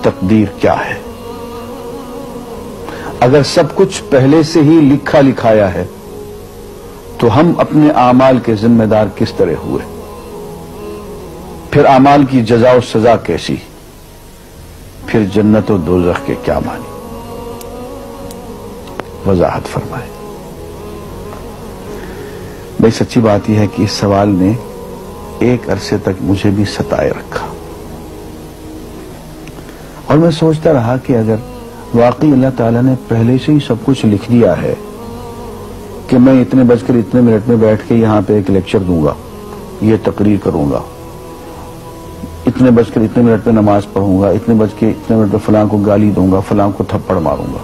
تقدیر کیا ہے؟ اگر سب کچھ پہلے سے ہی لکھا لکھایا ہے تو ہم اپنے اعمال کے ذمہ دار کس طرح ہوئے؟ پھر اعمال کی جزا و سزا کیسی؟ پھر جنت و دوزخ کے کیا معنی؟ وضاحت فرمائے۔ بھئی سچی بات یہ ہے کہ اس سوال نے ایک عرصے تک مجھے بھی ستائے رکھا، اور میں سوچتا رہا کہ اگر واقعی اللہ تعالیٰ نے پہلے سے ہی سب کچھ لکھ دیا ہے کہ میں اتنے بج کر اتنے منٹ میں بیٹھ کے یہاں پہ ایک لیکچر دوں گا، یہ تقریر کروں گا، اتنے بج کر اتنے منٹ میں نماز پڑھوں گا، اتنے بج کے اتنے منٹ میں فلاں کو گالی دوں گا، فلاں کو تھپڑ ماروں گا،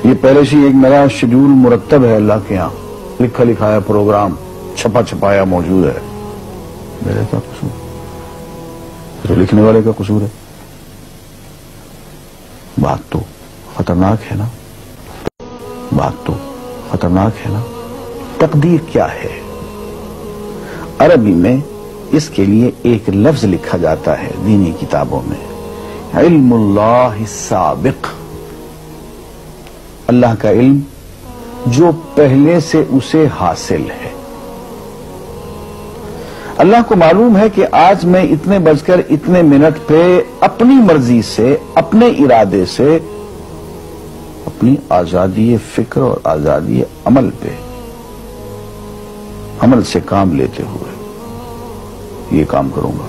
یہ پہلے سے ایک میرا شیڈول مرتب ہے اللہ کے ہاں، لکھا لکھایا پروگرام چھپا چھپایا موجود ہے، میرا کیا قصور؟ تو لکھنے والے کا قصور ہے؟ بات تو خطرناک ہے نا، بات تو خطرناک ہے نا۔ تقدیر کیا ہے؟ عربی میں اس کے لیے ایک لفظ لکھا جاتا ہے دینی کتابوں میں، علم اللہ السابق، اللہ کا علم جو پہلے سے اسے حاصل ہے۔ اللہ کو معلوم ہے کہ آج میں اتنے بج کر اتنے منٹ پہ اپنی مرضی سے، اپنے ارادے سے، اپنی آزادی فکر اور آزادی عمل پہ، عمل سے کام لیتے ہوئے یہ کام کروں گا۔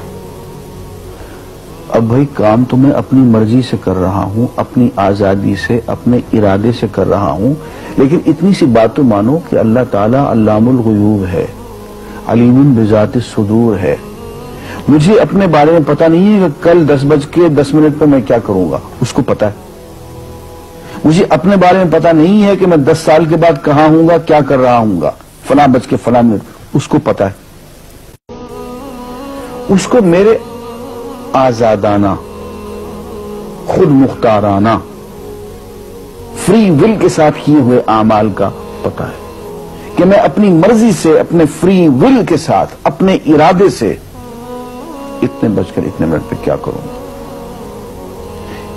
اب بھائی کام تو میں اپنی مرضی سے کر رہا ہوں، اپنی آزادی سے، اپنے ارادے سے کر رہا ہوں، لیکن اتنی سی بات تو مانو کہ اللہ تعالیٰ علام الغیوب ہے، علیم بذات الصدور ہے۔ مجھے اپنے بارے میں پتہ نہیں ہے کہ کل 10:10 پر میں کیا کروں گا، اس کو پتا ہے۔ مجھے اپنے بارے میں پتہ نہیں ہے کہ میں 10 سال کے بعد کہاں ہوں گا، کیا کر رہا ہوں گا، فلاں بج کے فلاں منٹ، اس کو پتا ہے۔ اس کو میرے آزادانہ، خود مختارانہ، فری ول کے ساتھ کیے ہوئے اعمال کا پتا ہے کہ میں اپنی مرضی سے، اپنے فری ول کے ساتھ، اپنے ارادے سے اتنے بج کر اتنے منٹ پہ کیا کروں گا۔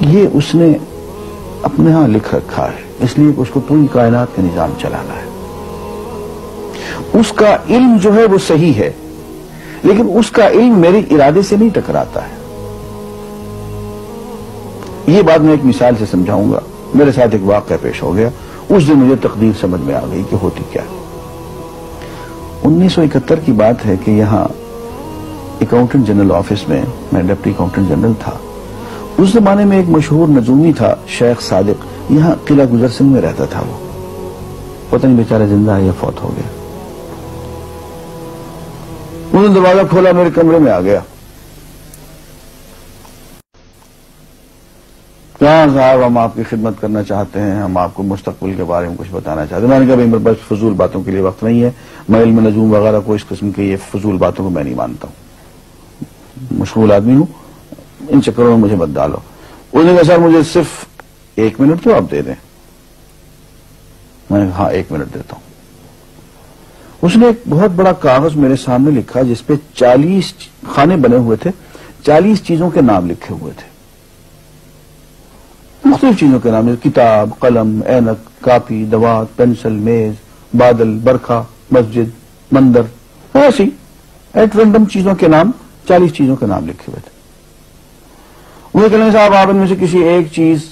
یہ اس نے اپنے ہاں لکھ رکھا ہے، اس لیے کہ اس کو پوری کائنات کا نظام چلانا ہے۔ اس کا علم جو ہے وہ صحیح ہے، لیکن اس کا علم میرے ارادے سے نہیں ٹکراتا ہے۔ یہ بات میں ایک مثال سے سمجھاؤں گا۔ میرے ساتھ ایک واقعہ پیش ہو گیا، اس دن مجھے تقدیر سمجھ میں آ گئی کہ ہوتی کیا ہے۔ 1971 کی بات ہے کہ یہاں اکاؤنٹنٹ جنرل آفس میں میں ڈپٹی اکاؤنٹنٹ جنرل تھا۔ اس زمانے میں ایک مشہور نجومی تھا شیخ صادق، یہاں قلعہ گزر سنگھ میں رہتا تھا۔ وہ پتہ نہیں بیچارہ زندہ ہے یا فوت ہو گیا۔ انہوں نے دروازہ کھولا، میرے کمرے میں آ گیا۔ کہاں صاحب ہم آپ کی خدمت کرنا چاہتے ہیں، ہم آپ کو مستقبل کے بارے میں کچھ بتانا چاہتے ہیں۔ میں نے کہا بھائی میرے پاس فضول باتوں کے لیے وقت نہیں ہے، میں علم نجوم وغیرہ کو، اس قسم کے یہ فضول باتوں کو میں نہیں مانتا ہوں، مشغول آدمی ہوں، ان چکروں میں مجھے مت ڈالو۔ انہوں نے کہا سر مجھے صرف 1 منٹ تو آپ دے دیں۔ میں نے کہا ہاں 1 منٹ دیتا ہوں۔ اس نے ایک بہت بڑا کاغذ میرے سامنے لکھا جس پہ 40 خانے بنے ہوئے تھے، 40 چیزوں کے نام لکھے ہوئے تھے، مختلف چیزوں کے نام، کتاب، قلم، اینک، کاپی، دوات، پینسل، میز، بادل، برکھا، مسجد، مندر، ایسی ایٹ رینڈم چیزوں کے نام، 40 چیزوں کے نام لکھے ہوئے تھے۔ انہیں کہنے صاحب آپ ان میں سے کسی ایک چیز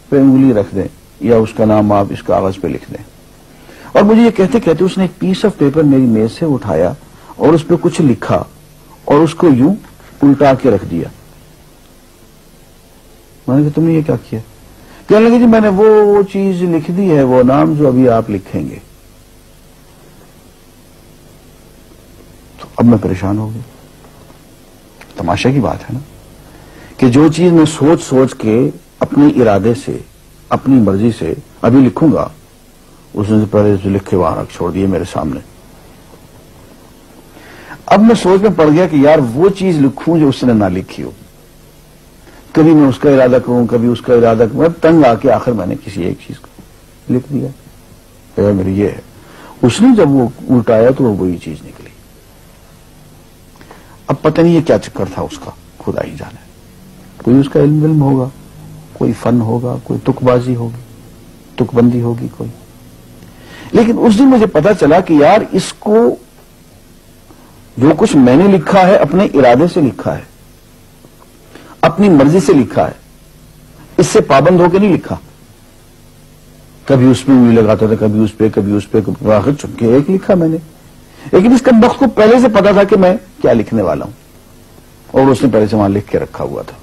پہ انگلی رکھ دیں یا اس کا نام آپ اس کاغذ پہ لکھ دیں۔ اور مجھے یہ کہتے کہتے اس نے ایک پیس آف پیپر میری میز سے اٹھایا اور اس پہ کچھ لکھا اور اس کو یوں الٹا کے رکھ دیا۔ میں نے کہا تم نے یہ کیا کیا؟ کہنے لگے جی میں نے وہ چیز لکھ دی ہے، وہ نام جو ابھی آپ لکھیں گے۔ تو اب میں پریشان ہو گیا۔ تماشا کی بات ہے نا کہ جو چیز میں سوچ سوچ کے اپنے ارادے سے، اپنی مرضی سے ابھی لکھوں گا، اس نے پہلے جو لکھے وہاں رکھ چھوڑ دیے میرے سامنے۔ اب میں سوچ میں پڑ گیا کہ یار وہ چیز لکھوں جو اس نے نہ لکھی ہو، کبھی میں اس کا ارادہ کروں، کبھی اس کا ارادہ کروں، میں تنگ آ کے آخر میں نے کسی ایک چیز کو لکھ دیا، میری یہ ہے۔ اس نے جب وہ الٹایا تو وہ وہی چیز نکلی۔ اب پتہ نہیں یہ کیا چکر تھا اس کا، خدا ہی جانے۔ کوئی اس کا علم ہوگا، کوئی فن ہوگا، کوئی تک بازی ہوگی، تک بندی ہوگی کوئی. لیکن اس دن مجھے پتا چلا کہ یار اس کو جو کچھ میں نے لکھا ہے اپنے ارادے سے لکھا ہے، اپنی مرضی سے لکھا ہے، اس سے پابند ہو کے نہیں لکھا. کبھی اس میں انگلی لگاتا تھا، کبھی اس پہ آخر چن کے ایک لکھا میں نے. لیکن اس کمبخت کو پہلے سے پتا تھا کہ میں کیا لکھنے والا ہوں، اور اس نے پہلے سے وہاں لکھ کے رکھا ہوا تھا.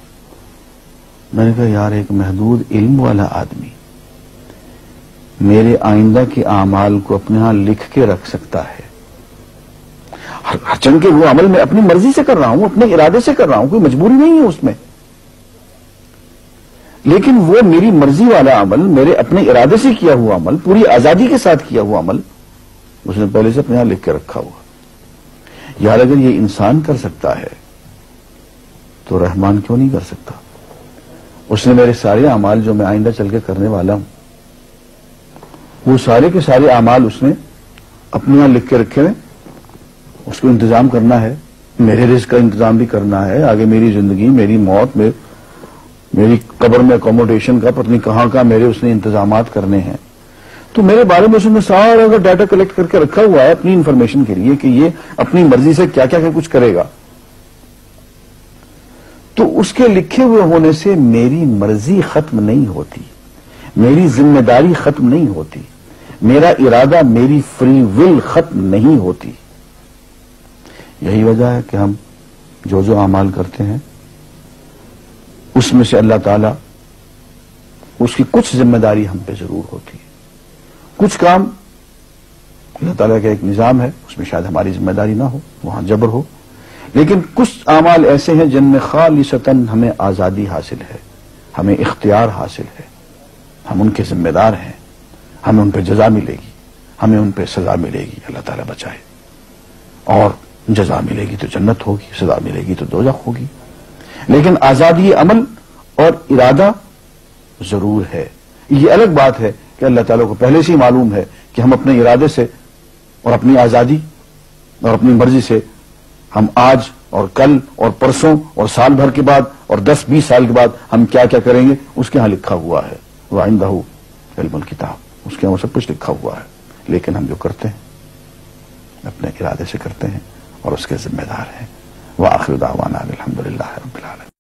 میں نے کہا یار ایک محدود علم والا آدمی میرے آئندہ کے اعمال کو اپنے ہاں لکھ کے رکھ سکتا ہے. چن کے وہ عمل میں اپنی مرضی سے کر رہا ہوں، اپنے ارادے سے کر رہا ہوں، کوئی مجبوری نہیں ہے اس میں. لیکن وہ میری مرضی والا عمل، میرے اپنے ارادے سے کیا ہوا عمل، پوری آزادی کے ساتھ کیا ہوا عمل، اس نے پہلے سے اپنے یہاں لکھ کے رکھا ہوا. یار اگر یہ انسان کر سکتا ہے تو رحمان کیوں نہیں کر سکتا؟ اس نے میرے سارے اعمال جو میں آئندہ چل کے کرنے والا ہوں، وہ سارے کے سارے اعمال اس نے اپنے یہاں لکھ کے رکھے ہیں. اس کو انتظام کرنا ہے، میرے رزق کا انتظام بھی کرنا ہے، آگے میری زندگی، میری موت میں، میری قبر میں اکوموڈیشن کا پتہ نہیں کہاں کا میرے اس نے انتظامات کرنے ہیں. تو میرے بارے میں اس نے سارا کا ڈیٹا کلیکٹ کر کے رکھا ہوا ہے اپنی انفارمیشن کے لیے کہ یہ اپنی مرضی سے کیا کیا کچھ کرے گا. تو اس کے لکھے ہوئے ہونے سے میری مرضی ختم نہیں ہوتی، میری ذمہ داری ختم نہیں ہوتی، میرا ارادہ، میری فری ول ختم نہیں ہوتی. یہی وجہ ہے کہ ہم جو اعمال کرتے ہیں اس میں سے اللہ تعالیٰ اس کی کچھ ذمہ داری ہم پہ ضرور ہوتی ہے. کچھ کام اللہ تعالیٰ کا ایک نظام ہے، اس میں شاید ہماری ذمہ داری نہ ہو، وہاں جبر ہو. لیکن کچھ اعمال ایسے ہیں جن میں خالصتاً ہمیں آزادی حاصل ہے، ہمیں اختیار حاصل ہے، ہم ان کے ذمہ دار ہیں، ہمیں ان پہ جزا ملے گی، ہمیں ان پہ سزا ملے گی، اللہ تعالیٰ بچائے. اور جزا ملے گی تو جنت ہوگی، سزا ملے گی تو دوزخ ہوگی. لیکن آزادی عمل اور ارادہ ضرور ہے. یہ الگ بات ہے کہ اللہ تعالیٰ کو پہلے سے ہی معلوم ہے کہ ہم اپنے ارادے سے اور اپنی آزادی اور اپنی مرضی سے ہم آج اور کل اور پرسوں اور سال بھر کے بعد اور 10-20 سال کے بعد ہم کیا کیا کریں گے اس کے ہاں لکھا ہوا ہے. وَعِندَهُ عِلْمُ الْكِتَابِ، اس کے ہاں وہ سب کچھ لکھا ہوا ہے. لیکن ہم جو کرتے ہیں اپنے ارادے سے کرتے ہیں اور اس کے ذمہ دار ہیں. وآخر دعوانا الحمدللہ رب العالمین.